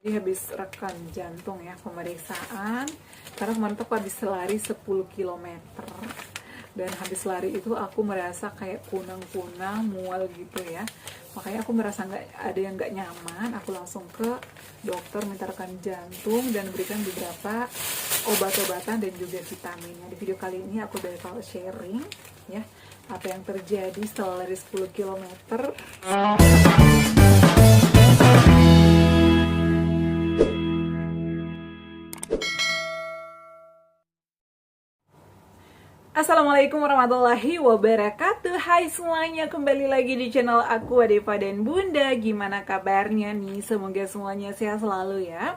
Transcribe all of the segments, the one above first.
Jadi habis rekam jantung ya, pemeriksaan. Karena kemarin tuh aku habis lari 10 km. Dan habis lari itu aku merasa kayak kunang-kunang, mual gitu ya. Makanya aku merasa ada yang nggak nyaman. Aku langsung ke dokter minta rekam jantung dan berikan beberapa obat-obatan dan juga vitaminnya. Di video kali ini aku bakal sharing ya apa yang terjadi setelah lari 10 km. Assalamualaikum warahmatullahi wabarakatuh. Hai semuanya, kembali lagi di channel aku Adepa dan Bunda. Gimana kabarnya nih? Semoga semuanya sehat selalu ya.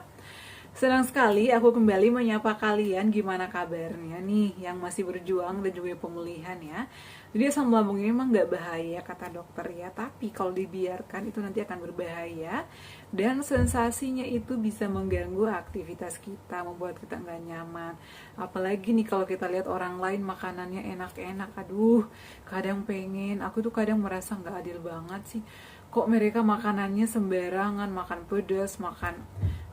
Senang sekali aku kembali menyapa kalian. Gimana kabarnya nih yang masih berjuang dan juga pemulihan ya. Jadi asam lambung ini memang nggak bahaya kata dokter ya, tapi kalau dibiarkan itu nanti akan berbahaya dan sensasinya itu bisa mengganggu aktivitas kita, membuat kita nggak nyaman. Apalagi nih kalau kita lihat orang lain makanannya enak-enak, aduh kadang pengen, aku tuh kadang merasa nggak adil banget sih. Kok mereka makanannya sembarangan, makan pedas, makan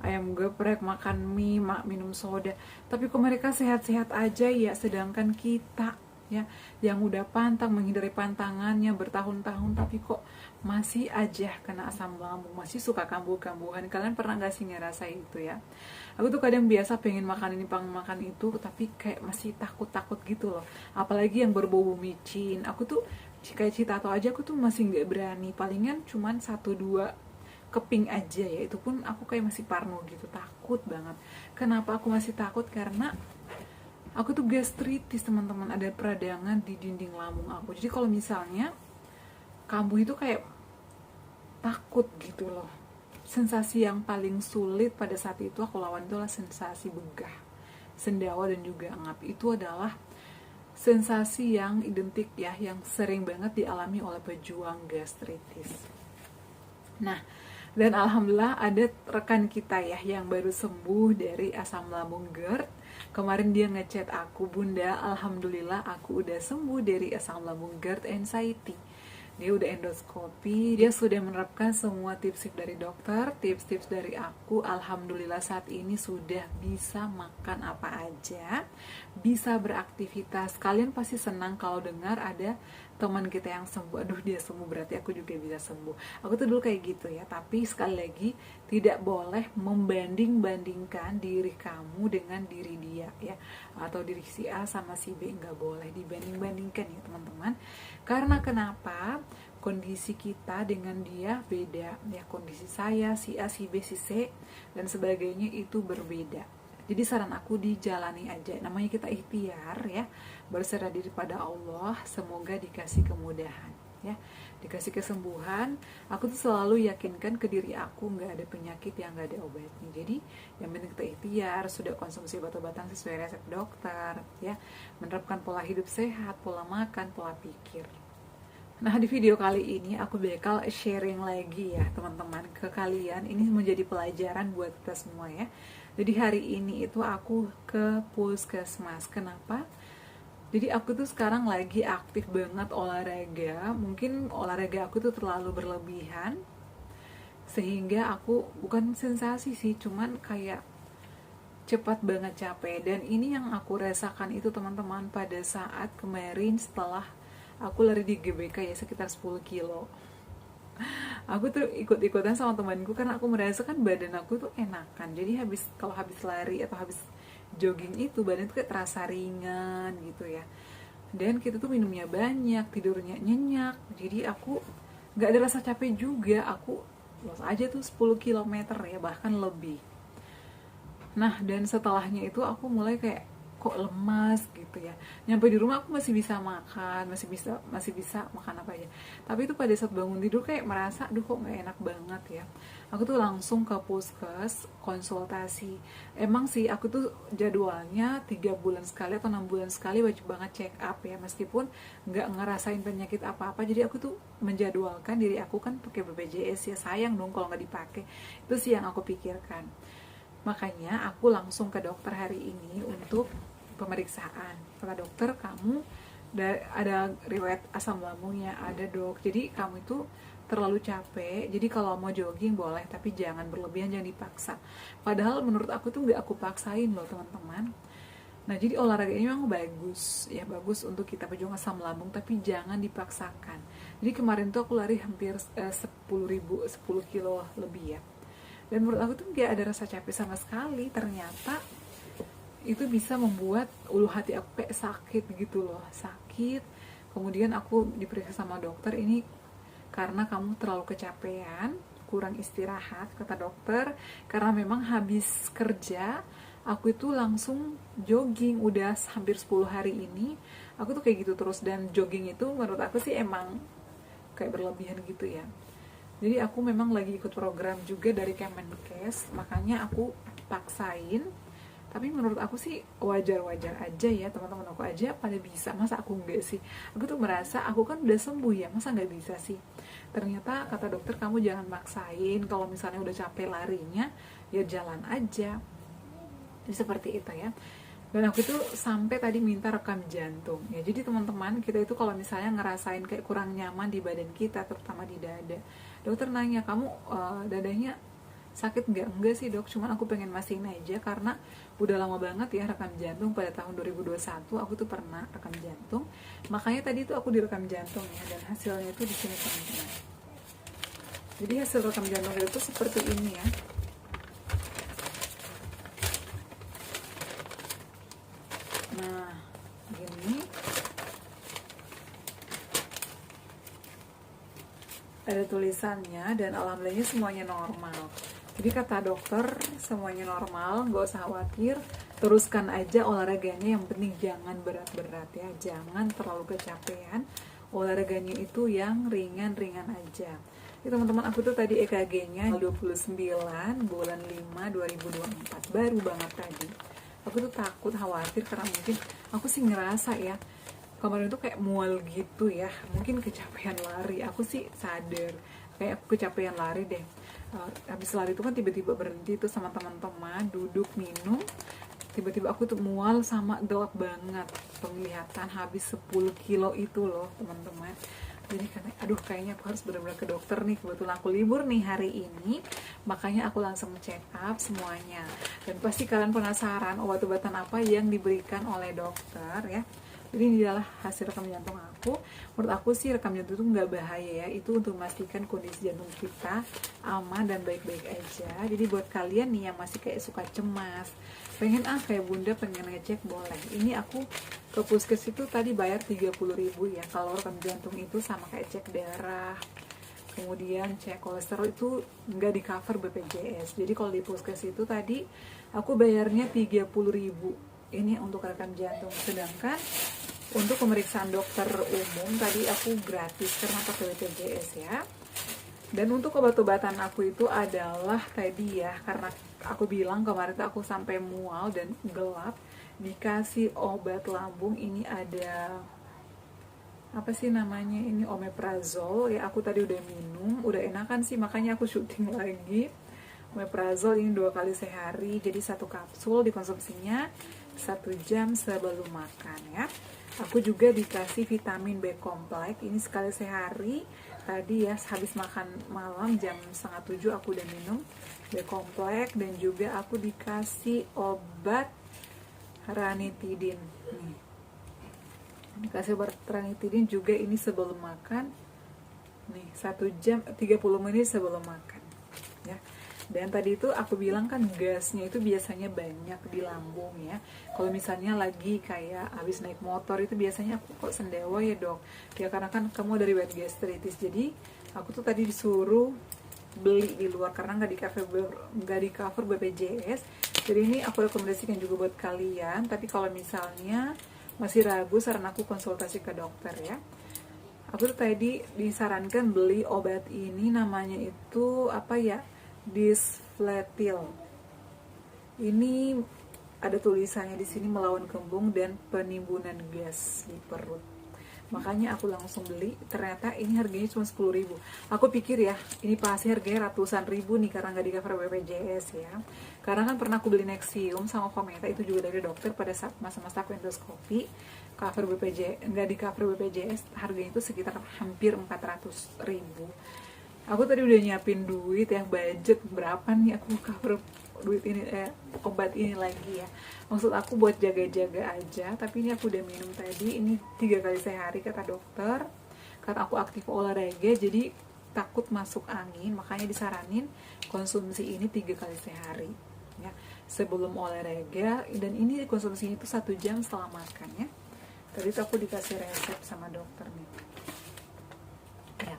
ayam geprek, makan mie, minum soda, tapi kok mereka sehat-sehat aja ya, sedangkan kita ya yang udah pantang menghindari pantangannya bertahun-tahun tapi kok masih aja kena asam lambung, masih suka kambuh-kambuhan. Kalian pernah gak sih ngerasa itu ya? Aku tuh kadang biasa pengen makan ini pengen makan itu tapi kayak masih takut-takut gitu loh, apalagi yang berbau micin. Aku tuh kayak cita atau aja aku tuh masih nggak berani, palingan cuman 1-2 keping aja ya, itu pun aku kayak masih parno gitu, takut banget. Kenapa aku masih takut? Karena aku tuh gastritis teman-teman, ada peradangan di dinding lambung aku. Jadi kalau misalnya kambuh itu kayak takut gitu loh. Sensasi yang paling sulit pada saat itu aku lawan itu adalah sensasi begah, sendawa dan juga ngap. Itu adalah sensasi yang identik ya, yang sering banget dialami oleh pejuang gastritis. Nah, dan alhamdulillah ada rekan kita ya yang baru sembuh dari asam lambung GERD. Kemarin dia ngechat aku, Bunda, alhamdulillah aku udah sembuh dari asam lambung GERD anxiety. Dia udah endoskopi, dia sudah menerapkan semua tips-tips dari dokter, tips-tips dari aku. Alhamdulillah saat ini sudah bisa makan apa aja, bisa beraktivitas. Kalian pasti senang kalau dengar ada teman kita yang sembuh. Aduh, dia sembuh berarti aku juga bisa sembuh. Aku tuh dulu kayak gitu ya, tapi sekali lagi tidak boleh membanding-bandingkan diri kamu dengan diri dia ya, atau diri si A sama si B. Nggak boleh dibanding-bandingkan ya teman-teman. Karena kenapa? Kondisi kita dengan dia beda ya, kondisi saya, si A, si B, si C dan sebagainya itu berbeda. Jadi saran aku dijalani aja, namanya kita ikhtiar ya, berserah diri pada Allah, semoga dikasih kemudahan ya, dikasih kesembuhan. Aku tuh selalu yakinkan ke diri aku nggak ada penyakit yang nggak ada obatnya. Jadi yang penting kita ikhtiar, sudah konsumsi obat-obatan sesuai resep dokter ya, menerapkan pola hidup sehat, pola makan, pola pikir. Nah, di video kali ini aku bakal sharing lagi ya teman-teman ke kalian. Ini menjadi pelajaran buat kita semua ya. Jadi hari ini itu aku ke puskesmas. Kenapa? Jadi aku tuh sekarang lagi aktif banget olahraga. Mungkin olahraga aku tuh terlalu berlebihan, sehingga aku bukan sensasi sih, cuman kayak cepat banget capek. Dan ini yang aku rasakan itu teman-teman pada saat kemarin setelah aku lari di GBK ya, sekitar 10 kilo. Aku tuh ikut-ikutan sama temanku karena aku merasakan badan aku tuh enakan. Jadi kalau habis lari atau habis jogging itu badan tuh kayak terasa ringan gitu ya. Dan kita tuh minumnya banyak, tidurnya nyenyak. Jadi aku nggak ada rasa capek juga. Aku los aja tuh 10 km ya, bahkan lebih. Nah, dan setelahnya itu aku mulai kayak kok lemas gitu ya. Nyampe di rumah aku masih bisa makan, masih bisa makan apa aja. Tapi itu pada saat bangun tidur kayak merasa, aduh kok nggak enak banget ya. Aku tuh langsung ke puskes konsultasi. Emang sih aku tuh jadwalnya 3 bulan sekali atau 6 bulan sekali wajib banget check up ya, meskipun nggak ngerasain penyakit apa-apa. Jadi aku tuh menjadwalkan diri aku, kan pakai BPJS ya, sayang dong kalau nggak dipakai. Itu sih yang aku pikirkan. Makanya aku langsung ke dokter hari ini untuk pemeriksaan. Kata dokter, kamu ada riwayat asam lambungnya, ada dok. Jadi kamu itu terlalu capek. Jadi kalau mau jogging boleh, tapi jangan berlebihan, jangan dipaksa. Padahal menurut aku tuh nggak aku paksain loh teman-teman. Nah jadi olahraga ini memang bagus ya, bagus untuk kita pejuang asam lambung, tapi jangan dipaksakan. Jadi kemarin tuh aku lari hampir 10 kilo lebih ya, dan menurut aku tuh nggak ada rasa capek sama sekali. Ternyata itu bisa membuat ulu hati aku kayak sakit gitu loh, sakit. Kemudian aku diperiksa sama dokter, ini karena kamu terlalu kecapean, kurang istirahat kata dokter. Karena memang habis kerja aku itu langsung jogging, udah hampir 10 hari ini aku tuh kayak gitu terus. Dan jogging itu menurut aku sih emang kayak berlebihan gitu ya. Jadi aku memang lagi ikut program juga dari Kemenkes, makanya aku paksain. Tapi menurut aku sih wajar-wajar aja ya, teman-teman aku aja pada bisa, masa aku enggak sih? Aku tuh merasa aku kan udah sembuh ya, masa nggak bisa sih? Ternyata kata dokter kamu jangan maksain, kalau misalnya udah capek larinya ya jalan aja. Jadi seperti itu ya. Dan aku itu sampai tadi minta rekam jantung ya. Jadi teman-teman, kita itu kalau misalnya ngerasain kayak kurang nyaman di badan kita, terutama di dada, dokter nanya, kamu dadanya sakit nggak? Enggak sih dok, cuman aku pengen masihin aja karena udah lama banget ya rekam jantung. Pada tahun 2021 aku tuh pernah rekam jantung, makanya tadi tuh aku direkam jantung ya. Dan hasilnya itu di sini teman-teman. Jadi hasil rekam jantung itu seperti ini ya. Nah, gini. Ada tulisannya dan alhamdulillahnya semuanya normal. Jadi kata dokter semuanya normal, gak usah khawatir, teruskan aja olahraganya, yang penting jangan berat-berat ya, jangan terlalu kecapean, olahraganya itu yang ringan-ringan aja. Jadi teman-teman, aku tuh tadi EKG-nya 29 bulan 5 2024, baru banget tadi. Aku tuh takut, khawatir karena mungkin aku sih ngerasa ya kemarin tuh kayak mual gitu ya, mungkin kecapean lari. Aku sih sadar kayak aku kecapean lari deh. Habis lari itu kan tiba-tiba berhenti tuh sama teman-teman, duduk minum, tiba-tiba aku tuh mual sama gelap banget penglihatan, habis 10 kilo itu loh teman-teman. Jadi aduh kayaknya aku harus benar-benar ke dokter nih, kebetulan aku libur nih hari ini, makanya aku langsung check up semuanya. Dan pasti kalian penasaran obat-obatan apa yang diberikan oleh dokter ya. Jadi ini adalah hasil rekam jantung aku. Menurut aku sih rekam jantung itu nggak bahaya ya, itu untuk memastikan kondisi jantung kita aman dan baik-baik aja. Jadi buat kalian nih yang masih kayak suka cemas, pengen kayak bunda pengen ngecek, boleh. Ini aku ke puskes itu tadi bayar 30.000 ya kalau rekam jantung itu, sama kayak cek darah, kemudian cek kolesterol itu nggak di cover BPJS. Jadi kalau di puskes itu tadi aku bayarnya 30.000 ini untuk rekam jantung. Sedangkan untuk pemeriksaan dokter umum tadi aku gratis karena pakai BPJS ya. Dan untuk obat-obatan aku itu adalah tadi ya, karena aku bilang kemarin tuh aku sampai mual dan gelap, dikasih obat lambung. Ini ada apa sih namanya, ini omeprazol ya. Aku tadi udah minum, udah enakan sih, makanya aku syuting lagi. Omeprazol ini 2 kali sehari, jadi 1 kapsul dikonsumsinya 1 jam sebelum makan ya. Aku juga dikasih vitamin B kompleks, ini sekali sehari. Tadi ya habis makan malam jam 6:30 aku udah minum B kompleks. Dan juga aku dikasih obat ranitidin nih. Dikasih obat ranitidin juga ini sebelum makan nih, 1 jam 30 menit sebelum makan ya. Dan tadi itu aku bilang kan gasnya itu biasanya banyak di lambung ya. Kalau misalnya lagi kayak habis naik motor itu biasanya aku kok sendewa ya dok. Ya karena kan kamu dari riwayat gastritis. Jadi aku tuh tadi disuruh beli di luar karena nggak di cover BPJS. Jadi ini aku rekomendasikan juga buat kalian. Tapi kalau misalnya masih ragu, saran aku konsultasi ke dokter ya. Aku tuh tadi disarankan beli obat ini, namanya itu apa ya, Disfletil. Ini ada tulisannya di sini melawan kembung dan penimbunan gas di perut. Makanya aku langsung beli. Ternyata ini harganya cuma 10.000. Aku pikir ya, ini pasti harganya ratusan ribu nih karena nggak di cover BPJS ya. Karena kan pernah aku beli Nexium sama Kometa, itu juga dari dokter pada saat masa-masa aku endoskopi. Cover BPJS, nggak di cover BPJS, harganya itu sekitar hampir 400.000. Aku tadi udah nyiapin duit ya, budget berapa nih aku cover duit ini, obat ini lagi ya. Maksud aku buat jaga-jaga aja, tapi ini aku udah minum tadi. Ini 3 kali sehari kata dokter, karena aku aktif olahraga jadi takut masuk angin, makanya disaranin konsumsi ini 3 kali sehari ya, sebelum olahraga. Dan ini konsumsinya itu 1 jam setelah makan ya. Tadi tuh aku dikasih resep sama dokter nih ya.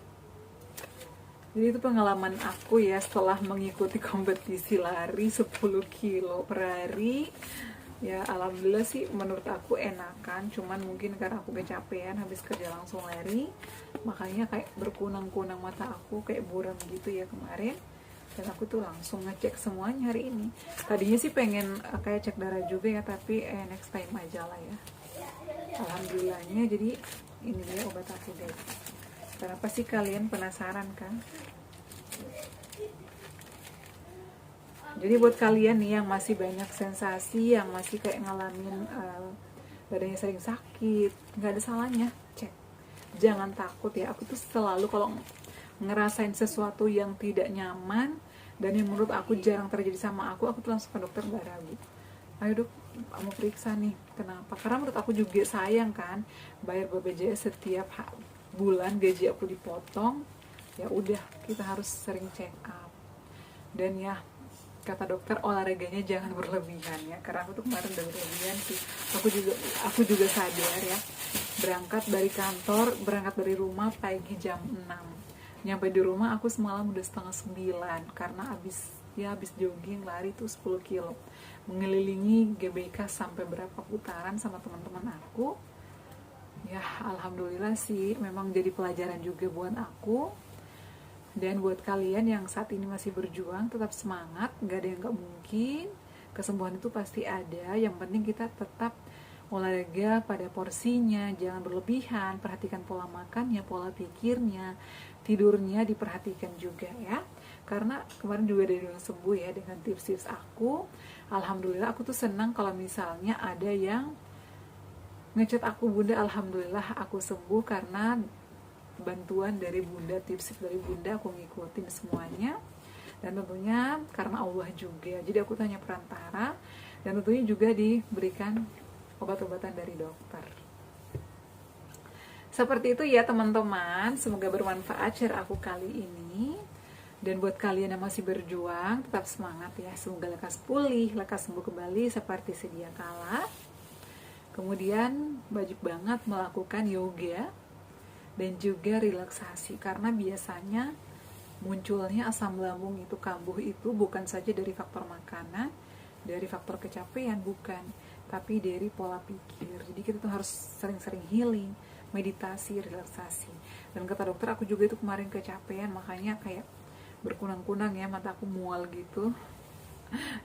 Jadi itu pengalaman aku ya setelah mengikuti kompetisi lari 10 kilo per hari. Ya alhamdulillah sih menurut aku enakan, cuman mungkin karena aku kecapean habis kerja langsung lari, makanya kayak berkunang-kunang mata aku, kayak buram gitu ya kemarin. Dan aku tuh langsung ngecek semuanya hari ini. Tadinya sih pengen kayak cek darah juga ya, tapi next time aja lah ya. Alhamdulillahnya jadi ini dia obat aku guys. Kenapa sih kalian penasaran kan? Jadi buat kalian nih yang masih banyak sensasi, yang masih kayak ngalamin badannya sering sakit, nggak ada salahnya cek. Jangan takut ya. Aku tuh selalu kalau ngerasain sesuatu yang tidak nyaman dan yang menurut aku jarang terjadi sama aku tuh langsung ke dokter, nggak ragu. Ayo dok, mau periksa nih. Kenapa? Karena menurut aku juga sayang kan bayar BPJS setiap bulan gaji aku dipotong. Ya udah, kita harus sering check up. Dan ya kata dokter olahraganya jangan berlebihan ya, karena aku tuh kemarin udah berlebihan sih. Aku juga sadar ya, berangkat dari rumah pagi jam 6, nyampe di rumah aku semalam udah setengah 9 karena habis jogging lari tuh 10 kilo mengelilingi GBK sampai berapa putaran sama teman-teman aku ya. Alhamdulillah sih memang jadi pelajaran juga buat aku. Dan buat kalian yang saat ini masih berjuang, tetap semangat, gak ada yang gak mungkin. Kesembuhan itu pasti ada, yang penting kita tetap olahraga pada porsinya, jangan berlebihan, perhatikan pola makannya, pola pikirnya, tidurnya diperhatikan juga ya. Karena kemarin juga ada yang sembuh ya dengan tips-tips aku. Alhamdulillah aku tuh senang kalau misalnya ada yang ngechat aku, Bunda alhamdulillah aku sembuh karena bantuan dari Bunda, tips dari Bunda aku ngikutin semuanya. Dan tentunya karena Allah juga, jadi aku tanya perantara dan tentunya juga diberikan obat-obatan dari dokter. Seperti itu ya teman-teman, semoga bermanfaat share aku kali ini. Dan buat kalian yang masih berjuang, tetap semangat ya, semoga lekas pulih, lekas sembuh kembali seperti sedia kala. Kemudian wajib banget melakukan yoga dan juga relaksasi, karena biasanya munculnya asam lambung itu, kambuh itu bukan saja dari faktor makanan, dari faktor kecapean, bukan, tapi dari pola pikir. Jadi kita tuh harus sering-sering healing, meditasi, relaksasi. Dan kata dokter aku juga itu kemarin kecapean, makanya kayak berkunang-kunang ya, mata aku mual gitu.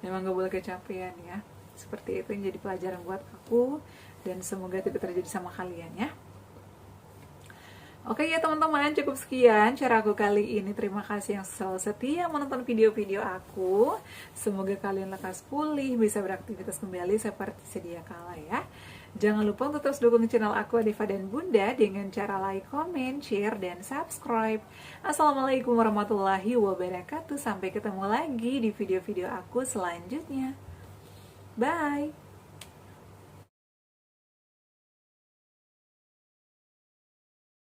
Memang gak boleh kecapean ya. Seperti itu yang jadi pelajaran buat aku, dan semoga tidak terjadi sama kalian ya. Oke ya teman-teman, cukup sekian cara aku kali ini. Terima kasih yang selalu setia menonton video-video aku. Semoga kalian lekas pulih, bisa beraktivitas kembali seperti sedia kala ya. Jangan lupa untuk terus dukung channel aku Adifa dan Bunda dengan cara like, comment, share, dan subscribe. Assalamualaikum warahmatullahi wabarakatuh. Sampai ketemu lagi di video-video aku selanjutnya. Bye!